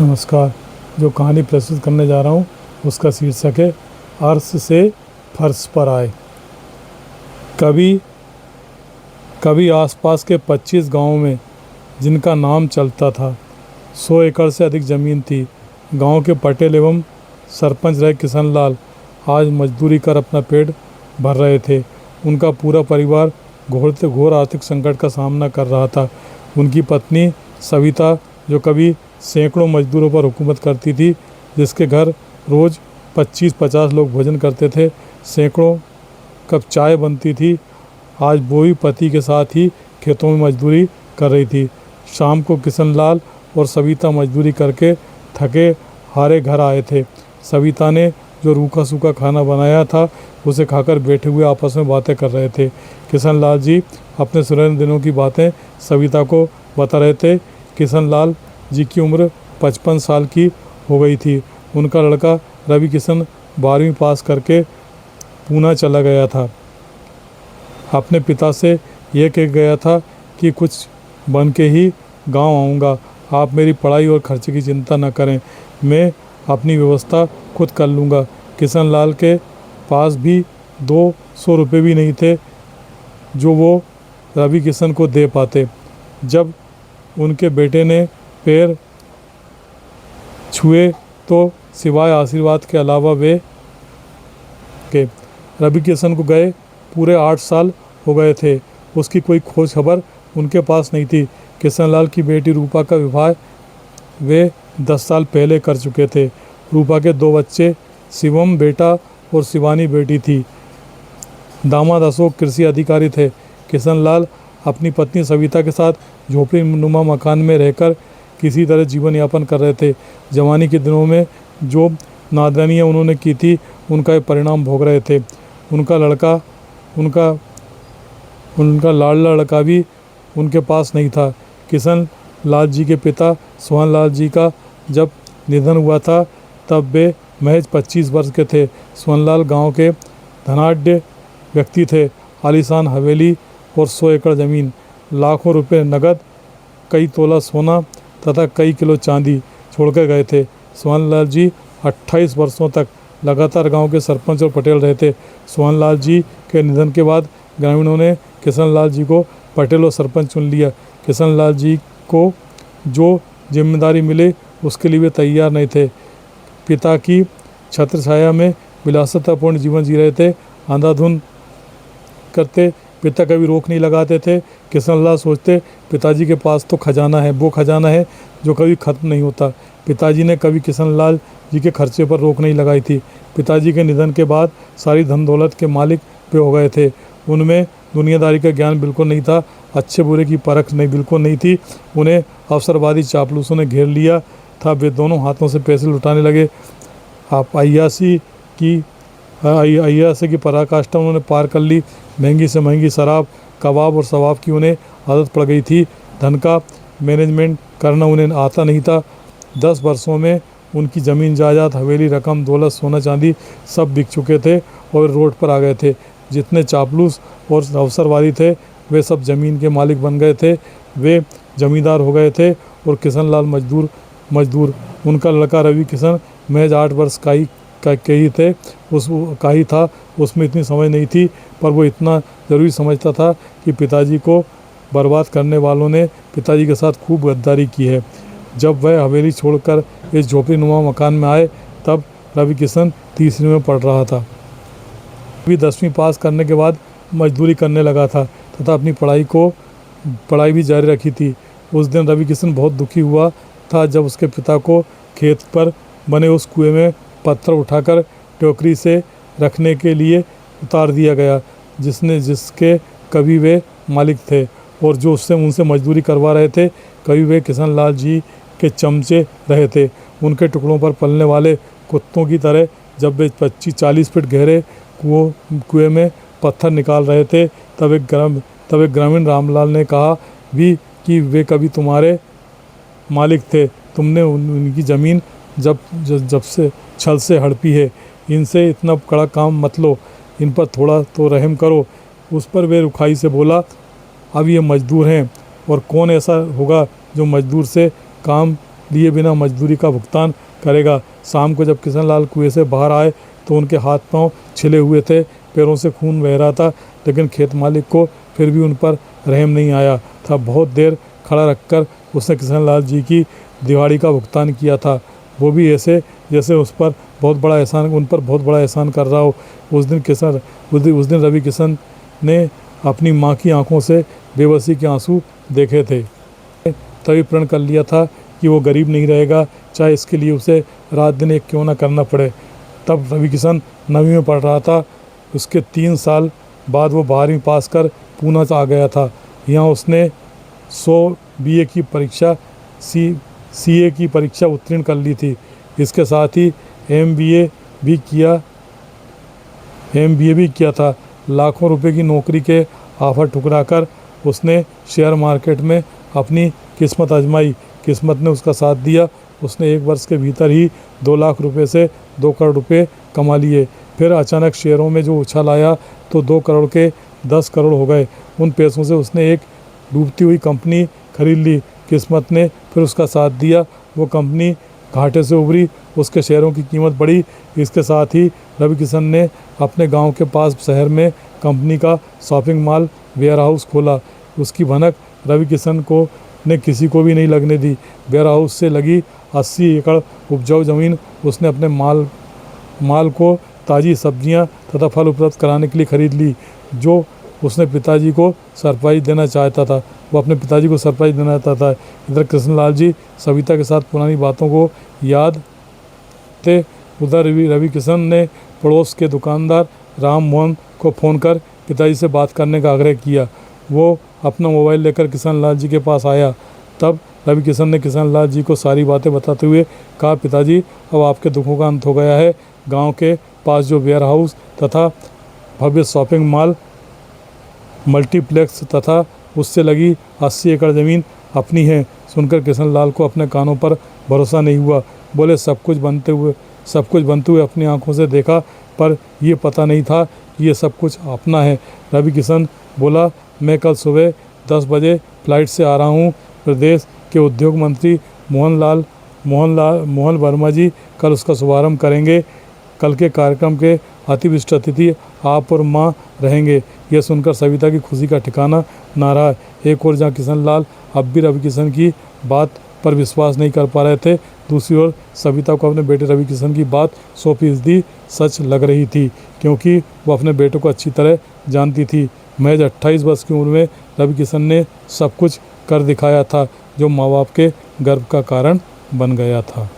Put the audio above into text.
नमस्कार। जो कहानी प्रस्तुत करने जा रहा हूँ उसका शीर्षक है अर्श से फर्श पर आए। कभी कभी आसपास के 25 गांवों में जिनका नाम चलता था 100 एकड़ से अधिक ज़मीन थी। गांव के पटेल एवं सरपंच रहे किशन लाल आज मजदूरी कर अपना पेट भर रहे थे। उनका पूरा परिवार घोर से घोर आर्थिक संकट का सामना कर रहा था। उनकी पत्नी सविता जो कभी सैकड़ों मजदूरों पर हुकूमत करती थी, जिसके घर रोज़ 25-50 लोग भोजन करते थे, सैकड़ों कप चाय बनती थी, आज वो भी पति के साथ ही खेतों में मजदूरी कर रही थी। शाम को किशन लाल और सविता मजदूरी करके थके हारे घर आए थे। सविता ने जो रूखा सूखा खाना बनाया था उसे खाकर बैठे हुए आपस में बातें कर रहे थे। किशन लाल जी अपने सुनहरे दिनों की बातें सविता को बता रहे थे। किशन लाल जी की उम्र 55 साल की हो गई थी। उनका लड़का रवि किशन 12वीं पास करके पूना चला गया था। अपने पिता से यह कह गया था कि कुछ बन के ही गांव आऊँगा, आप मेरी पढ़ाई और खर्चे की चिंता न करें, मैं अपनी व्यवस्था खुद कर लूँगा। किशन लाल के पास भी 200 रुपये भी नहीं थे जो वो रवि किशन को दे पाते। जब उनके बेटे ने पैर छुए तो सिवाय आशीर्वाद के अलावा वे के रवि किशन को गए पूरे 8 साल हो गए थे। उसकी कोई खोज खबर उनके पास नहीं थी। किशन लाल की बेटी रूपा का विवाह वे 10 साल पहले कर चुके थे। रूपा के 2 बच्चे, शिवम बेटा और शिवानी बेटी थी। दामाद अशोक कृषि अधिकारी थे। किशन लाल अपनी पत्नी सविता के साथ झोपड़ी नुमा मकान में रहकर किसी तरह जीवन यापन कर रहे थे। जवानी के दिनों में जो नादानियाँ उन्होंने की थी उनका परिणाम भोग रहे थे। उनका लाडला लड़का भी उनके पास नहीं था। किशन लाल जी के पिता सोहन लाल जी का जब निधन हुआ था तब वे महज 25 वर्ष के थे। सोहन लाल गाँव के धनाढ्य व्यक्ति थे। आलीशान हवेली और 100 एकड़ ज़मीन, लाखों रुपए नगद, कई तोला सोना तथा कई किलो चांदी छोड़कर गए थे। सोहन लाल जी 28 वर्षों तक लगातार गांव के सरपंच और पटेल रहे थे। सोहन लाल जी के निधन के बाद ग्रामीणों ने किशन लाल जी को पटेल और सरपंच चुन लिया। किशन लाल जी को जो जिम्मेदारी मिले उसके लिए वे तैयार नहीं थे। पिता की छत्रछाया में विलासितापूर्ण जीवन जी रहे थे। अंधाधुंध करते पिता कभी रोक नहीं लगाते थे। किशन लाल सोचते पिताजी के पास तो खजाना है, वो खजाना है जो कभी ख़त्म नहीं होता। पिताजी ने कभी किशन लाल जी के खर्चे पर रोक नहीं लगाई थी। पिताजी के निधन के बाद सारी धन दौलत के मालिक वे हो गए थे। उनमें दुनियादारी का ज्ञान बिल्कुल नहीं था, अच्छे बुरे की परख बिल्कुल नहीं थी। उन्हें अवसरवादी चापलूसों ने घेर लिया था। वे दोनों हाथों से पैसे लुटाने लगे। आप अय्यासी की पराकाष्ठा उन्होंने पार कर ली। महंगी से महंगी शराब, कबाब और शवाब की उन्हें आदत पड़ गई थी। धन का मैनेजमेंट करना उन्हें आता नहीं था। 10 वर्षों में उनकी ज़मीन जायदाद, हवेली, रकम, दौलत, सोना चांदी सब बिक चुके थे और रोड पर आ गए थे। जितने चापलूस और अवसरवादी थे वे सब ज़मीन के मालिक बन गए थे। वे जमींदार हो गए थे और किशन लाल मजदूर। उनका लड़का रवि किशन महज 8 वर्ष का ही था। उसमें इतनी समझ नहीं थी, पर वो इतना ज़रूरी समझता था कि पिताजी को बर्बाद करने वालों ने पिताजी के साथ खूब गद्दारी की है। जब वह हवेली छोड़कर इस झोपड़ी नुमा मकान में आए तब रवि किशन तीसरी में पढ़ रहा था। अभी 10वीं पास करने के बाद मजदूरी करने लगा था तथा अपनी पढ़ाई भी जारी रखी थी। उस दिन रवि किशन बहुत दुखी हुआ था जब उसके पिता को खेत पर बने उस कुएं में पत्थर उठाकर टोकरी से रखने के लिए उतार दिया गया, जिसके कभी वे मालिक थे और जो उनसे मजदूरी करवा रहे थे, कभी वे किशन लाल जी के चमचे रहे थे। उनके टुकड़ों पर पलने वाले कुत्तों की तरह जब वे 25-40 फीट गहरे कुएं में पत्थर निकाल रहे थे तब एक ग्रामीण रामलाल ने कहा भी कि वे कभी तुम्हारे मालिक थे, तुमने उनकी ज़मीन जब से छल से हड़पी है। इनसे इतना कड़ा काम मत लो, इन पर थोड़ा तो रहम करो। उस पर वे रुखाई से बोला, अब ये मजदूर हैं और कौन ऐसा होगा जो मजदूर से काम लिए बिना मजदूरी का भुगतान करेगा। शाम को जब किशन लाल कुएं से बाहर आए तो उनके हाथ पांव छिले हुए थे, पैरों से खून बह रहा था, लेकिन खेत मालिक को फिर भी उन पर रहम नहीं आया था। बहुत देर खड़ा रखकर उसने किशन लाल जी की दिहाड़ी का भुगतान किया था, वो भी ऐसे जैसे उन पर बहुत बड़ा एहसान कर रहा हो। उस दिन रवि किशन ने अपनी माँ की आंखों से बेबसी के आंसू देखे थे। तभी प्रण कर लिया था कि वो गरीब नहीं रहेगा, चाहे इसके लिए उसे रात दिन एक क्यों ना करना पड़े। तब रवि किशन 9वीं में पढ़ रहा था। उसके 3 साल बाद वो 12वीं पास कर पूना आ गया था। यहाँ उसने 100 बीए की परीक्षा सीए की परीक्षा उत्तीर्ण कर ली थी। इसके साथ ही एमबीए भी किया था। लाखों रुपए की नौकरी के ऑफर ठुकराकर उसने शेयर मार्केट में अपनी किस्मत आजमाई। किस्मत ने उसका साथ दिया। उसने 1 वर्ष के भीतर ही 2 लाख रुपए से 2 करोड़ रुपए कमा लिए। फिर अचानक शेयरों में जो उछाल आया तो 2 करोड़ के 10 करोड़ हो गए। उन पैसों से उसने एक डूबती हुई कंपनी खरीद ली। किस्मत ने फिर उसका साथ दिया, वो कंपनी घाटे से उभरी, उसके शेयरों की कीमत बढ़ी। इसके साथ ही रवि किशन ने अपने गांव के पास शहर में कंपनी का शॉपिंग मॉल वेयर हाउस खोला। उसकी भनक रवि किशन ने किसी को भी नहीं लगने दी। वेयर हाउस से लगी 80 एकड़ उपजाऊ ज़मीन उसने अपने माल को ताज़ी सब्जियां तथा फल उपलब्ध कराने के लिए खरीद ली, जो उसने पिताजी को सरप्राइज़ देना चाहता था। वो अपने पिताजी को सरप्राइज़ देना चाहता था। इधर कृष्णलाल जी सविता के साथ पुरानी बातों को याद थे। उधर रवि किशन ने पड़ोस के दुकानदार राम मोहन को फ़ोन कर पिताजी से बात करने का आग्रह किया। वो अपना मोबाइल लेकर किशन लाल जी के पास आया। तब रवि किशन ने किशन लाल जी को सारी बातें बताते हुए कहा, पिताजी अब आपके दुखों का अंत हो गया है। गांव के पास जो वेयर हाउस तथा भव्य शॉपिंग मॉल मल्टीप्लेक्स तथा उससे लगी 80 एकड़ ज़मीन अपनी है। सुनकर किशन लाल को अपने कानों पर भरोसा नहीं हुआ। बोले, सब कुछ बनते हुए अपनी आंखों से देखा, पर यह पता नहीं था कि ये सब कुछ अपना है। रवि किशन बोला, मैं कल सुबह 10 बजे फ्लाइट से आ रहा हूँ। प्रदेश के उद्योग मंत्री मोहन वर्मा जी कल उसका शुभारंभ करेंगे। कल के कार्यक्रम के अतिविशिष्ट अतिथि आप और माँ रहेंगे। यह सुनकर सविता की खुशी का ठिकाना ना रहा। एक ओर जहाँ किशन लाल अब भी रवि किशन की बात पर विश्वास नहीं कर पा रहे थे, दूसरी ओर सविता को अपने बेटे रवि किशन की बात 100% सच लग रही थी, क्योंकि वो अपने बेटे को अच्छी तरह जानती थी। महज 28 वर्ष की उम्र में रवि किशन ने सब कुछ कर दिखाया था, जो माँ बाप के गर्व का कारण बन गया था।